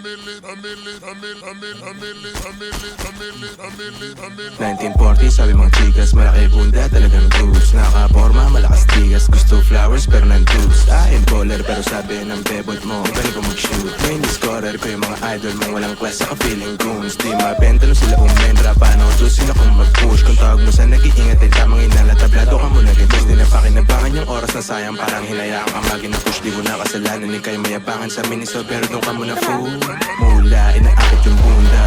1940, sabi mga chikas, malaki bunda, talagang boobs. Nakaporma, malakas tigas, gusto flowers pero nandubs. I'm baller pero sabi ng bebot mo, galing ko mag-shoot. Main scorer ko yung mga idol mong walang class, saka feeling goons. Di mabenta nung sila umendra, paano doon sila kung mag-push. Kung tawag mo sa nag-iingat ay tamang inala, tablado ka muna gabis. Di na pakinabangan yung oras na sayang, parang hinayaan ka magina-push. Di mo na kasalanan, ni kayo mayabangan sa miniso, pero doon ka muna fool. Mula, inaakit yung bunda,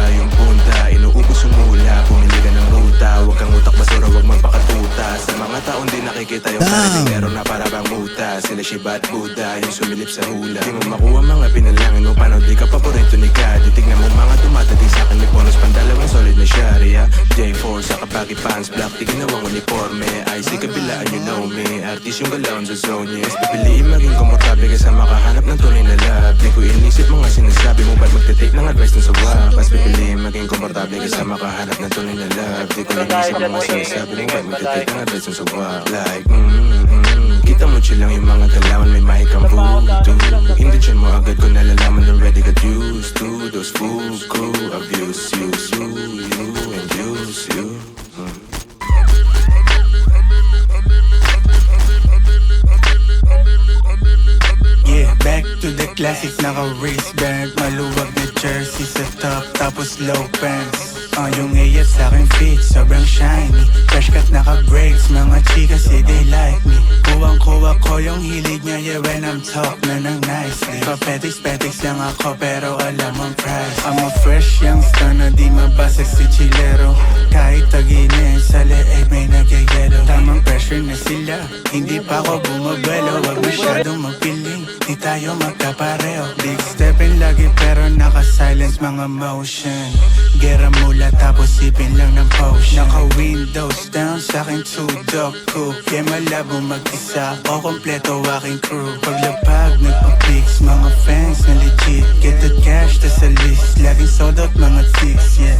inuubos yung mula. Pumili ka ng ruta, huwag kang utak basura, huwag magpakatuta. Sa mga taong di nakikita yung dinero na para bang muta. Sila Shiba at Buddha, yung sumilip sa hula. Di mo makuha mga pinalangin mo, paano di ka paborito ni God. Tignan mo mga dumadating sa akin, may bonus pandalawang solid na sharia. J4 sa kabagi pants, black, di ginawang uniforme. IC kabilaan, you know me, artist yung galaon sa zone niya. Mas pipiliin maging komportable ka sa makahanap ng tunay na love. Di ko inisip mga sinasabi mo, ba't magtitake ng advice dun sa wap. Mas pipiliin maging komportable ka sa makahanap ng tunay na love. Di ko inisip mga sinasabi mo, ba't magtitake ng advice dun sa wap. Like, kita mo chill lang yung mga galawan, may mahikang voodoo. Hindi dyan mo agad ko nalalaman, already got used to those fools who abuse you, and use you. Yeah, back to the classic, naka-wristband, maluwag na jersey sa top, tapos low pants. Yung AF sa'kin fit, sobrang shiny. Fresh cut naka-breaks, mga chika say they like me. Kuwang-kuwa ko yung hilig niya, yeah, when I'm talk na ng nicely. Papetics lang ako, pero alam ang price. I'm a fresh youngster na di mabasag si chilero. Kahit taginin, sa leeg may nagyayelo. Tamang pressure na sila, hindi pa ako bumabelo. Wag masyadong magpiling, di tayo magkapareho. Big steppin lagi pero naka-silence mga motion. Gera mula tapos sipin lang ng potion. Naka-windows down sa'kin tudok ko. Kaya malabo mag-isa o kompleto aking crew. Paglapag nagpa-pics, mga fans na legit. Get the cash tas sa list, laging sold out mga chicks, yeah.